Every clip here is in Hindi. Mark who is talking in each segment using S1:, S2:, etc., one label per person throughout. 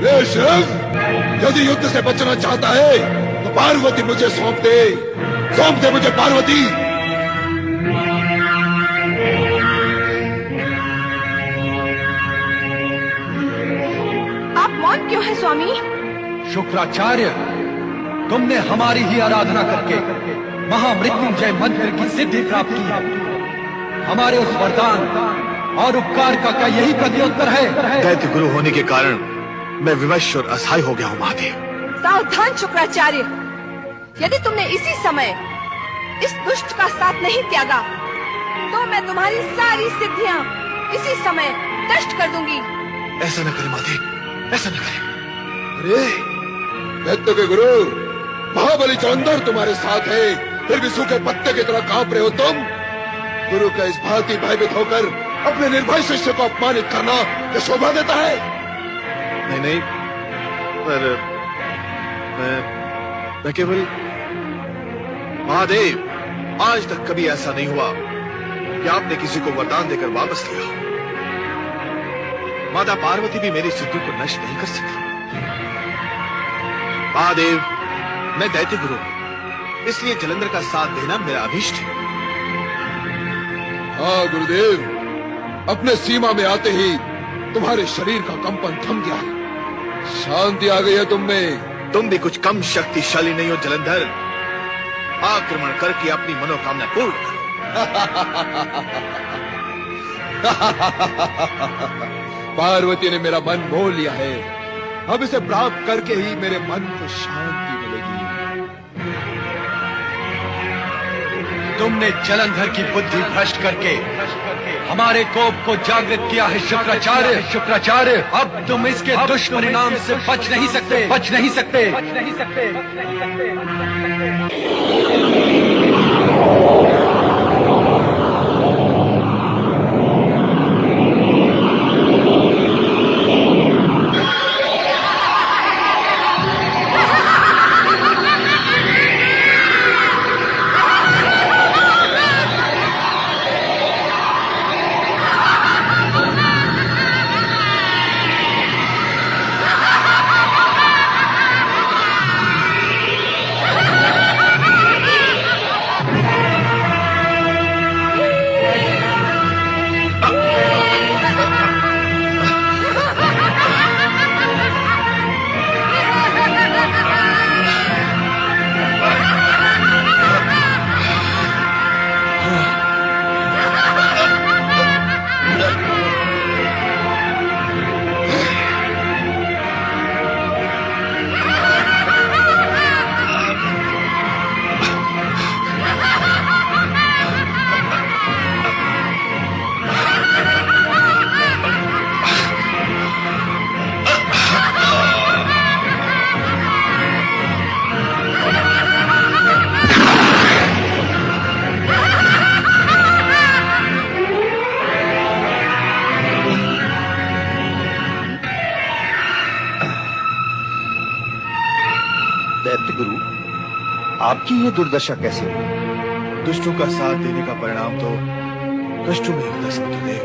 S1: ए शिव, यदि युद्ध से बचना चाहता है तो पार्वती मुझे सौंप दे मुझे पार्वती।
S2: आप मौन क्यों है स्वामी?
S3: शुक्राचार्य, तुमने हमारी ही आराधना करके महामृत्युंजय मंत्र की सिद्धि प्राप्त की है। हमारे उस वरदान और उपकार का क्या यही प्रत्युत्तर है?
S4: दैत्य गुरु होने के कारण मैं विवश और असहाय हो गया हूँ महादेव।
S2: सावधान शुक्राचार्य, यदि तुमने इसी समय इस दुष्ट का साथ नहीं त्यागा तो मैं तुम्हारी सारी सिद्धियां इसी समय नष्ट कर दूंगी।
S4: ऐसा न करे महादेव, ऐसा न करे।
S1: अरे दैत्य के गुरु, महाबली जलंधर तुम्हारे साथ है, फिर भी सूखे पत्ते की तरह कांप रहे हो तुम। गुरु का इस भांति भयभीत होकर अपने निर्भय शिष्य को अपमानित करना क्या शोभा देता है?
S4: नहीं नहीं, पर मैं केवल महादेव, आज तक कभी ऐसा नहीं हुआ कि आपने किसी को वरदान देकर वापस लिया हो। माता पार्वती भी मेरी सिद्धि को नष्ट नहीं कर सकती। महादेव, मैं दैत्य गुरु हूं, इसलिए जलंधर का साथ देना मेरा अभीष्ट है।
S1: हाँ गुरुदेव, अपने सीमा में आते ही तुम्हारे शरीर का कंपन थम गया है, शांति आ गई है तुम में।
S4: तुम भी कुछ कम शक्तिशाली नहीं हो जलंधर। आक्रमण करके अपनी मनोकामना पूर्ण करो।
S1: पार्वती ने मेरा मन मोह लिया है, अब इसे प्राप्त करके ही मेरे मन को शांति मिलेगी।
S3: तुमने जलंधर की बुद्धि भ्रष्ट करके हमारे कोप को जागृत किया है शुक्राचार्य। शुक्राचार्य, अब तुम इसके दुष्परिणाम से बच नहीं सकते।
S5: दैत्य गुरु, आपकी ये दुर्दशा कैसे हुई?
S4: दुष्टों का साथ देने का परिणाम तो कष्टों में होता है सत्यदेव।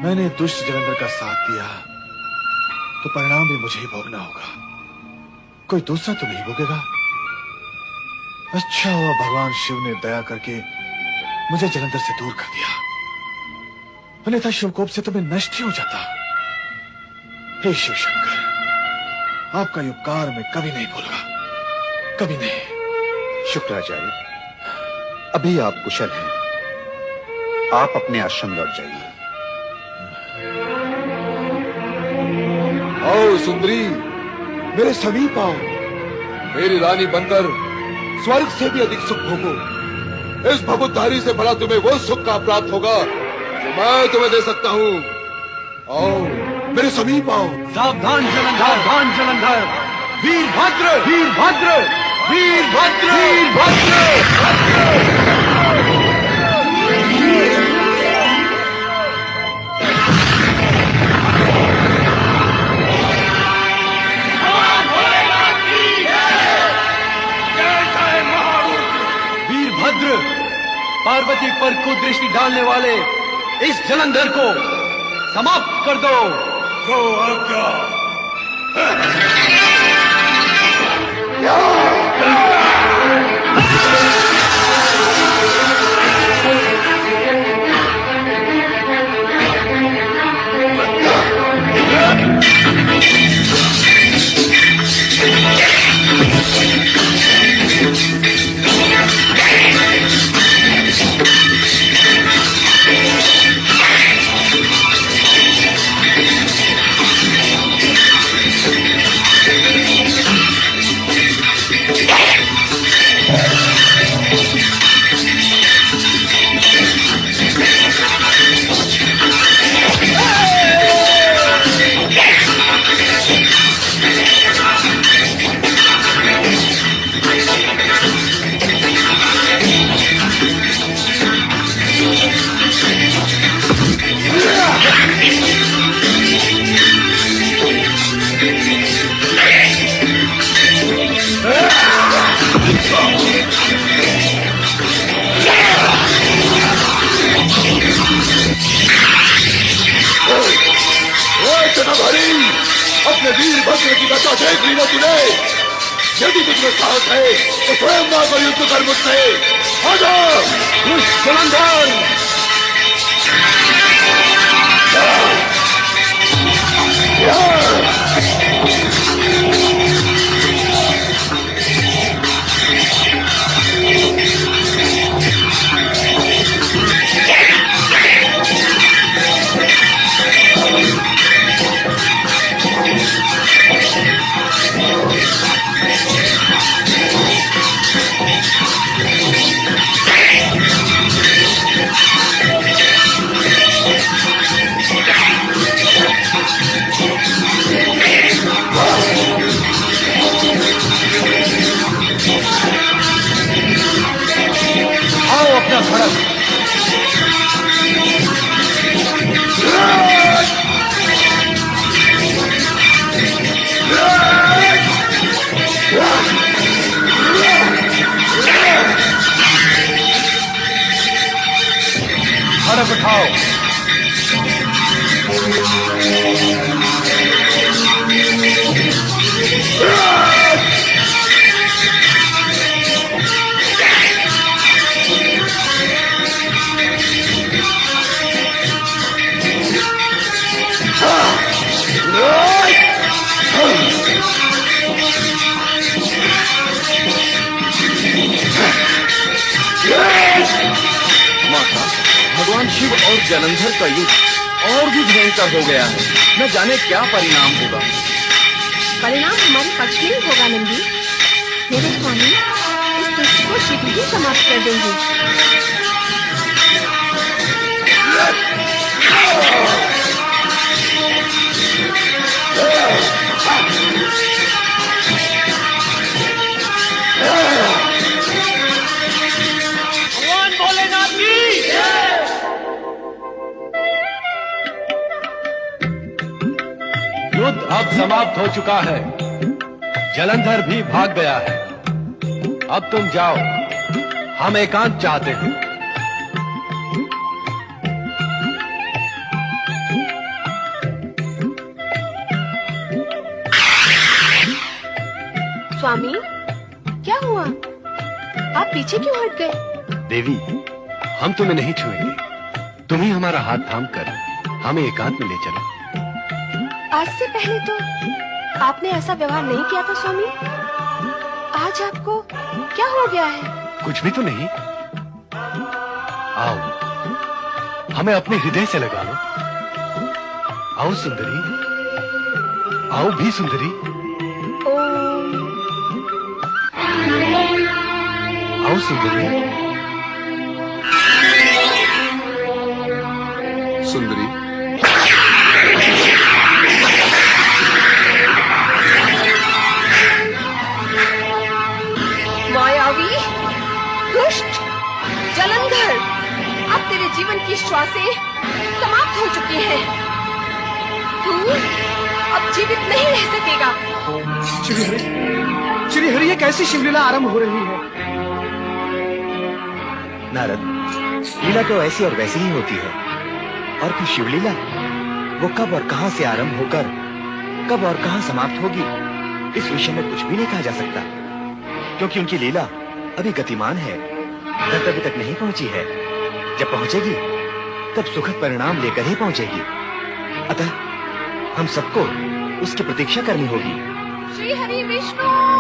S4: मैंने दुष्ट जलंधर का साथ दिया तो परिणाम भी मुझे ही भोगना होगा, कोई दूसरा तो नहीं भोगेगा। अच्छा हुआ भगवान शिव ने दया करके मुझे जलंधर से दूर कर दिया, अन्यथा शिवकोप से तो मैं नष्ट ही हो जाता। हे शिव शंकर, आपका ये उपकार मैं कभी नहीं भूलूंगा, कभी नहीं।
S5: शुक्राचार्य, अभी आप कुशल हैं, आप अपने आश्रम लौट जाइए।
S1: आओ सुंदरी, मेरे समीप आओ, मेरी रानी बनकर स्वर्ग से भी अधिक सुख भोगो। इस भभुतधारी से भला तुम्हें वो सुख का प्राप्त होगा जो मैं तुम्हें दे सकता हूँ। आओ मेरे समीप आओ।
S3: सावधान जलंधर, वीरभद्र, पार्वती पर कुदृष्टि डालने वाले इस जलंधर को समाप्त कर दो।
S1: जो आज्ञा। अपने वीरभद्र की दशा देख ली ना तूने? यदि तुझमें साहस है तो स्वयं मां युद्ध कर मुझसे। आजा
S3: जलंधर! आओ अपना खड़क। खड़क उठाओ।
S6: भगवान शिव और जलंधर का युद्ध और भी भयंकर हो गया है। न जाने क्या परिणाम होगा।
S2: परिणाम हमारे पक्ष में ही होगा नंदी। मेरे स्वामी इस दुष्ट को शीघ्र ही समाप्त कर देंगे।
S3: भगवान भोलेनाथ की युद्ध अब समाप्त हो चुका है। जलंधर भी भाग गया है। अब तुम जाओ, हम एकांत चाहते हैं।
S2: स्वामी क्या हुआ? आप पीछे क्यों हट गए?
S3: देवी, हम तुम्हें नहीं छुएंगे। तुम ही हमारा हाथ थाम कर हमें एकांत में ले चलो।
S2: आज से पहले तो आपने ऐसा व्यवहार नहीं किया था स्वामी। आज आपको क्या हो गया है?
S3: कुछ भी तो नहीं। आओ, हमें अपने हृदय से लगा लो। आओ सुंदरी, आओ भी सुंदरी। आओ सुंदरी।
S1: सुंदरी,
S2: मायावी, दुष्ट, जलंधर, अब तेरे जीवन की श्वासें समाप्त हो चुकी हैं। तू अब जीवित नहीं रह सकेगा।
S4: श्री हरि, ये कैसी शिवलीला आरंभ हो रही है?
S5: नारद, लीला तो ऐसी और वैसी ही होती है। और फिर शिवलीला वो कब और कहां से आरंभ होकर
S7: कब और कहां समाप्त होगी इस विषय में कुछ भी नहीं कहा जा सकता, क्योंकि उनकी लीला अभी गतिमान है, गंतव्य तक नहीं पहुंची है। जब पहुंचेगी तब सुखद परिणाम लेकर ही पहुंचेगी। अतः हम सबको उसकी प्रतीक्षा करनी होगी।
S2: श्री हरि विष्णु